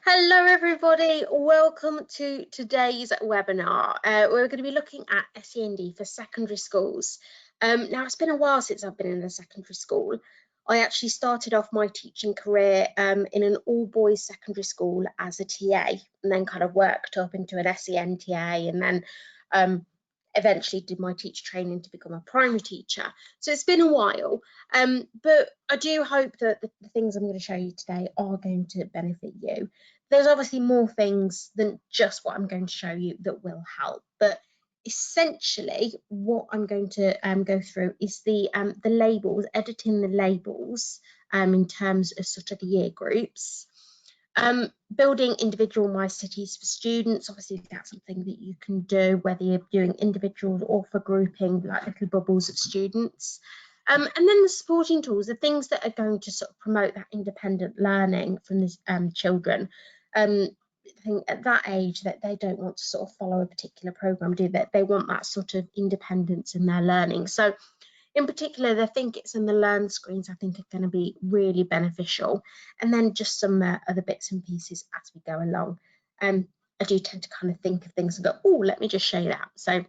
Hello everybody, welcome to today's webinar. We're going to be looking at SEND for secondary schools. Now it's been a while since I've been in a secondary school. I actually started off my teaching career in an all-boys secondary school as a TA, and then kind of worked up into an SEN TA, and then eventually did my teacher training to become a primary teacher. So it's been a while, but I do hope that the things I'm going to show you today are going to benefit you. There's obviously more things than just what I'm going to show you that will help, but essentially what I'm going to go through is the labels, editing the labels in terms of sort of the year groups. Building individualised cities for students, obviously that's something that you can do whether you're doing individuals or for grouping, like little bubbles of students. And then the supporting tools, the things that are going to sort of promote that independent learning from the children. I think at that age that they don't want to sort of follow a particular program, do they? They want that sort of independence in their learning. So in particular, the think it's in the learn screens, I think are going to be really beneficial. And then just some other bits and pieces as we go along. I do tend to kind of think of things and go, oh, let me just show you that. So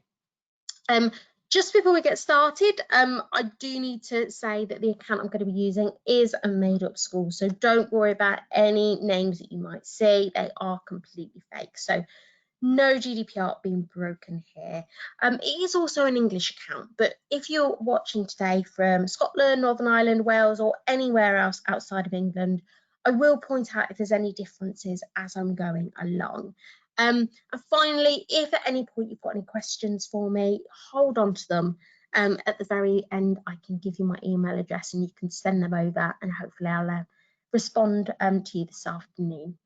just before we get started, I do need to say that the account I'm going to be using is a made-up school, so don't worry about any names that you might see. They are completely fake, so no GDPR being broken here. It is also an English account, but if you're watching today from Scotland, Northern Ireland, Wales, or anywhere else outside of England, I will point out if there's any differences as I'm going along. And finally, if at any point you've got any questions for me, hold on to them. At the very end, I can give you my email address and you can send them over, and hopefully I'll respond to you this afternoon.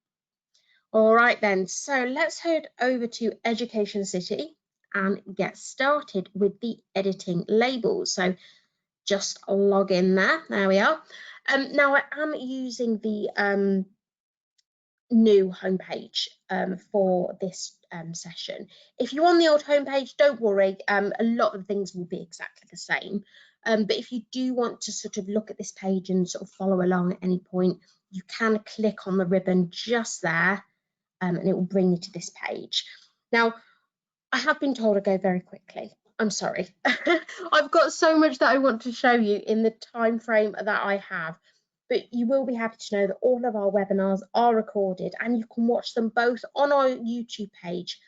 All right then, so let's head over to Education City and get started with the editing labels. So just log in there. There we are. Now I am using the new homepage for this session. If you're on the old homepage, don't worry, a lot of things will be exactly the same. But if you do want to sort of look at this page and sort of follow along at any point, you can click on the ribbon just there, and it will bring you to this page. Now, I have been told to go very quickly. I'm sorry. I've got so much that I want to show you in the time frame that I have. But you will be happy to know that all of our webinars are recorded and you can watch them both on our YouTube page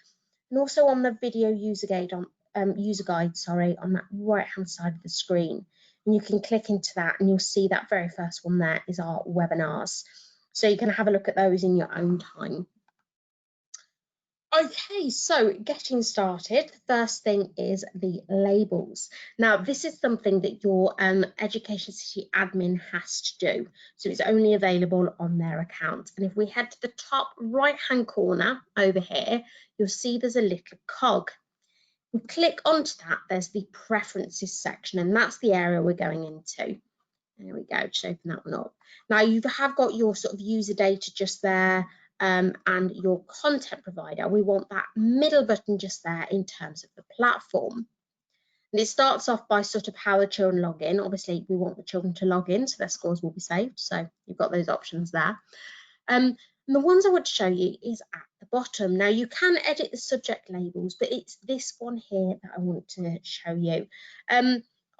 and also on the video user guide on that right hand side of the screen. And you can click into that and you'll see that very first one there is our webinars. So you can have a look at those in your own time. Okay, so getting started, the first thing is the labels. Now, this is something that your Education City admin has to do. So it's only available on their account. And if we head to the top right-hand corner over here, you'll see there's a little cog. We click onto that, there's the preferences section, and that's the area we're going into. There we go, just open that one up. Now, you have got your sort of user data just there. And your content provider, we want that middle button just there in terms of the platform. And it starts off by sort of how the children log in. Obviously, we want the children to log in so their scores will be saved. So you've got those options there. And the ones I want to show you is at the bottom. Now, you can edit the subject labels, but it's this one here that I want to show you.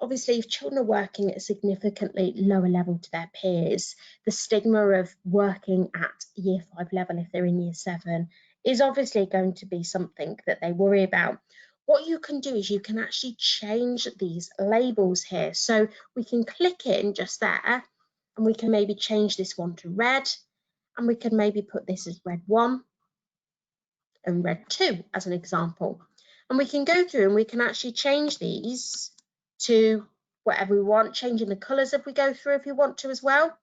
Obviously, if children are working at a significantly lower level to their peers, the stigma of working at year 5 level if they're in year 7 is obviously going to be something that they worry about. What you can do is you can actually change these labels here. So we can click in just there and we can maybe change this one to red, and we can maybe put this as red 1 and red 2 as an example. And we can go through and we can actually change these to whatever we want, changing the colours if we go through if you want to as well.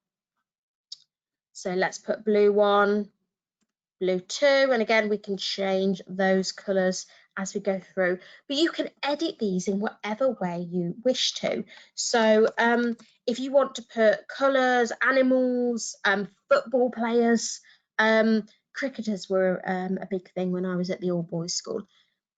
So let's put blue 1, blue 2, and again we can change those colours as we go through. But you can edit these in whatever way you wish to. So if you want to put colours, animals, football players, cricketers were a big thing when I was at the all boys school.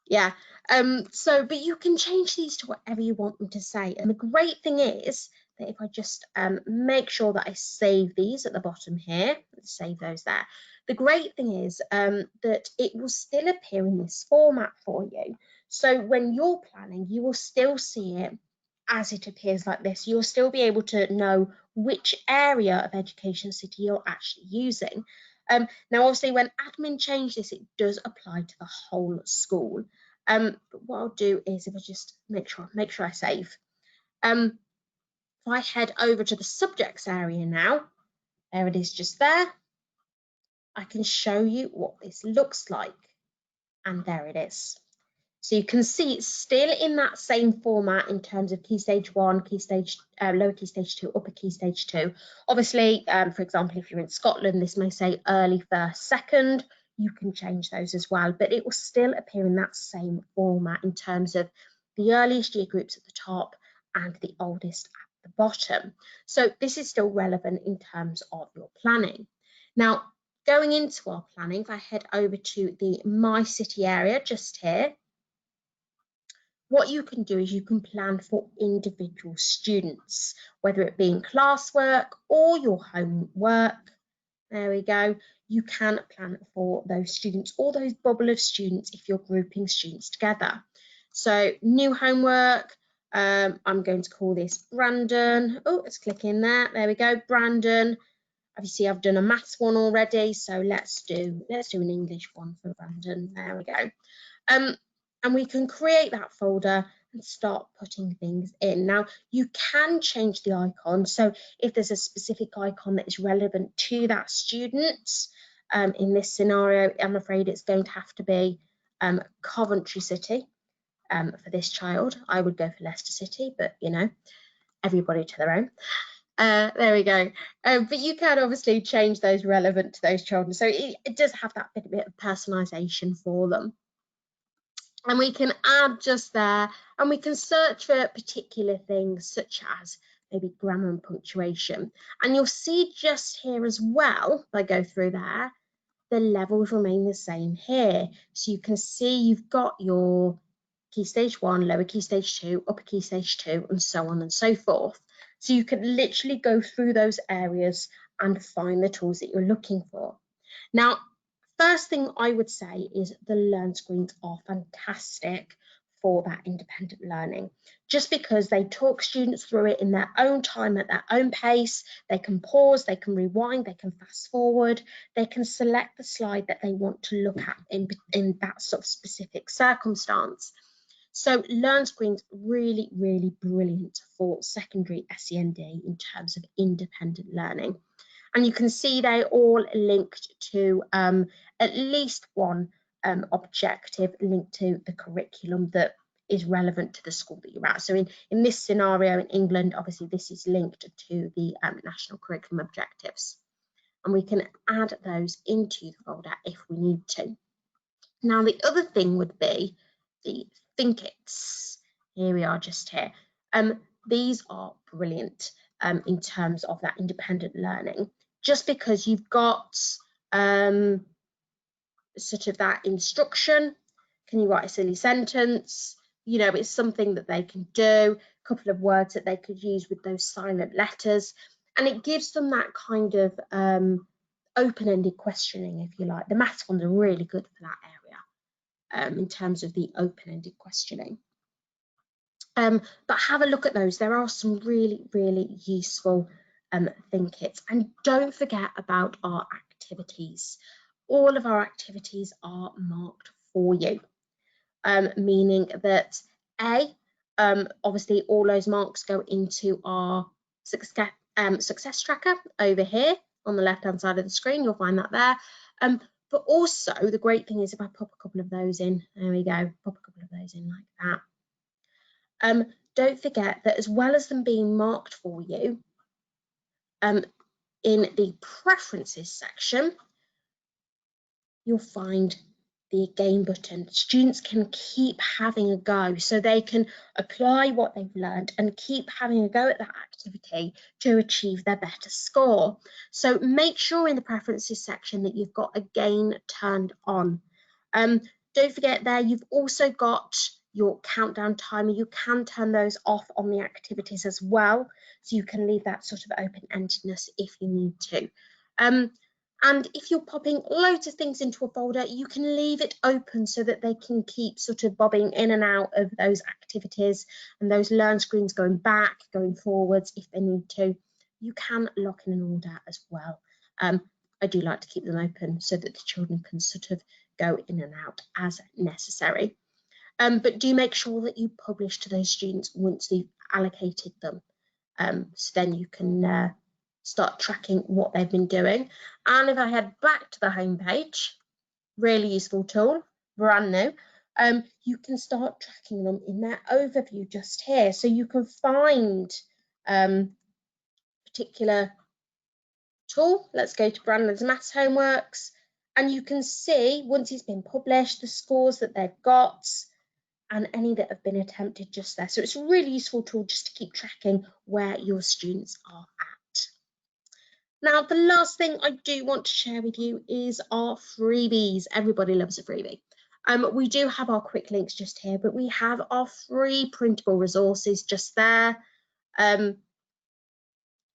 Yeah, but you can change these to whatever you want them to say. And the great thing is that if I just make sure that I save these at the bottom here, let's save those there. The great thing is that it will still appear in this format for you. So when you're planning, you will still see it as it appears like this. You'll still be able to know which area of Education City you're actually using. Now, obviously, when admin changed this, it does apply to the whole school. But what I'll do is, if I just make sure I save. If I head over to the subjects area now, there it is just there. I can show you what this looks like. And there it is. So you can see it's still in that same format in terms of Key Stage 1, Key Stage, Lower Key Stage 2, Upper Key Stage 2. Obviously, for example, if you're in Scotland, this may say early, first, second. You can change those as well, but it will still appear in that same format in terms of the earliest year groups at the top and the oldest at the bottom. So this is still relevant in terms of your planning. Now, going into our planning, if I head over to the My City area just here, what you can do is you can plan for individual students, whether it be in classwork or your homework. There we go. You can plan for those students or those bubble of students if you're grouping students together. So new homework, I'm going to call this Brandon. Oh, let's click in there. There we go, Brandon. Obviously, I've done a maths one already, so let's do an English one for Brandon. There we go. And we can create that folder and start putting things in. Now, you can change the icon. So if there's a specific icon that is relevant to that student, in this scenario, I'm afraid it's going to have to be Coventry City for this child. I would go for Leicester City, but you know, everybody to their own. There we go. But you can obviously change those relevant to those children. So it does have that bit of personalisation for them. And we can add just there, and we can search for particular things such as maybe grammar and punctuation. And you'll see just here as well, if I go through there, the levels remain the same here. So you can see you've got your Key Stage 1, Lower Key Stage 2, Upper Key Stage 2, and so on and so forth. So you can literally go through those areas and find the tools that you're looking for. Now, first thing I would say is the Learn Screens are fantastic for that independent learning, just because they talk students through it in their own time, at their own pace. They can pause, they can rewind, they can fast forward, they can select the slide that they want to look at in that sort of specific circumstance. So Learn Screens really, really brilliant for secondary SEND in terms of independent learning. And you can see they're all linked to at least one objective linked to the curriculum that is relevant to the school that you're at. So in this scenario in England, obviously this is linked to the national curriculum objectives. And we can add those into the folder if we need to. Now, the other thing would be the Think It's. Here we are just here. These are brilliant in terms of that independent learning, just because you've got sort of that instruction. Can you write a silly sentence? You know, it's something that they can do, a couple of words that they could use with those silent letters, and it gives them that kind of open-ended questioning, if you like. The maths ones are really good for that area in terms of the open-ended questioning. But have a look at those. There are some really, really useful Think Kits. And don't forget about our activities. All of our activities are marked for you, meaning that obviously all those marks go into our success tracker over here on the left-hand side of the screen. You'll find that there. But also the great thing is if I pop a couple of those in, there we go, pop a couple of those in like that. Don't forget that as well as them being marked for you, in the preferences section, you'll find the again button. Students can keep having a go, so they can apply what they've learned and keep having a go at that activity to achieve their better score. So make sure in the preferences section that you've got again turned on. Don't forget there, you've also got your countdown timer. You can turn those off on the activities as well, so you can leave that sort of open-endedness if you need to. And if you're popping loads of things into a folder, you can leave it open so that they can keep sort of bobbing in and out of those activities and those learn screens, going back, going forwards if they need to. You can lock in an order as well. I do like to keep them open so that the children can sort of go in and out as necessary. But do make sure that you publish to those students once you've allocated them. So then you can start tracking what they've been doing. And if I head back to the home page, really useful tool, brand new, you can start tracking them in their overview just here. So you can find particular tool. Let's go to Brandon's Maths Homeworks, and you can see once it's been published the scores that they've got and any that have been attempted just there. So it's a really useful tool just to keep tracking where your students are at. Now, the last thing I do want to share with you is our freebies. Everybody loves a freebie. We do have our quick links just here, but we have our free printable resources just there. There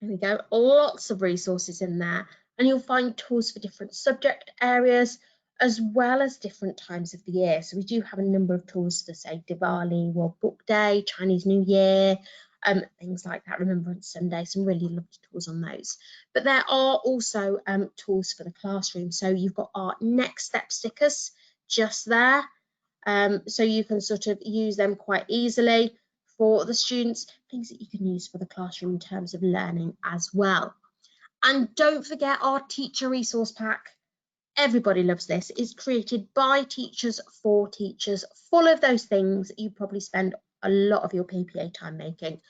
we go, lots of resources in there, and you'll find tools for different subject areas as well as different times of the year. So we do have a number of tools for, say, Diwali, World Book Day, Chinese New Year, things like that, Remembrance Sunday, some really lovely tools on those. But there are also tools for the classroom. So you've got our next step stickers just there. So you can sort of use them quite easily for the students, things that you can use for the classroom in terms of learning as well. And don't forget our teacher resource pack. Everybody loves this. It's created by teachers for teachers, full of those things that you probably spend a lot of your PPA time making.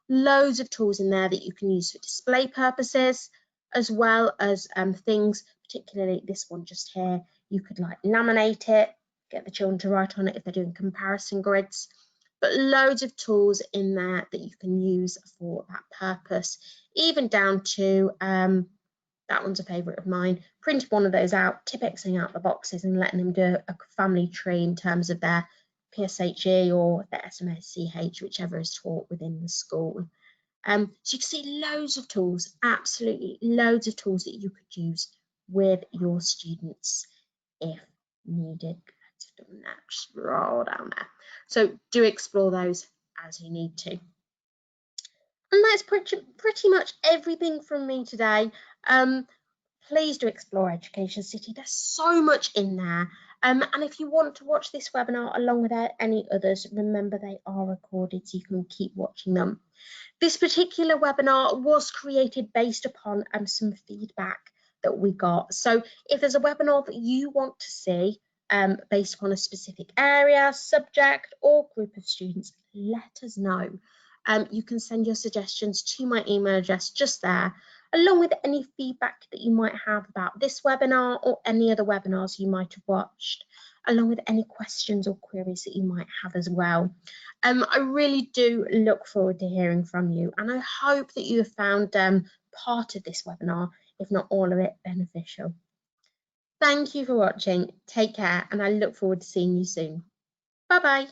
Loads of tools in there that you can use for display purposes, as well as things, particularly this one just here. You could like laminate it, get the children to write on it if they're doing comparison grids, but loads of tools in there that you can use for that purpose, even down to that one's a favourite of mine, printing one of those out, Tippexing out the boxes and letting them do a family tree in terms of their PSHE or their SMSCH, whichever is taught within the school. So you can see loads of tools, absolutely loads of tools that you could use with your students if needed. Let's have done that, just roll down there. So do explore those as you need to. And that's pretty much everything from me today. Please do explore Education City. There's so much in there. And if you want to watch this webinar along with any others, remember they are recorded so you can keep watching them. This particular webinar was created based upon some feedback that we got. So if there's a webinar that you want to see based upon a specific area, subject or group of students, let us know. You can send your suggestions to my email address just there, along with any feedback that you might have about this webinar or any other webinars you might have watched, along with any questions or queries that you might have as well. I really do look forward to hearing from you, and I hope that you have found part of this webinar, if not all of it, beneficial. Thank you for watching. Take care, and I look forward to seeing you soon. Bye-bye.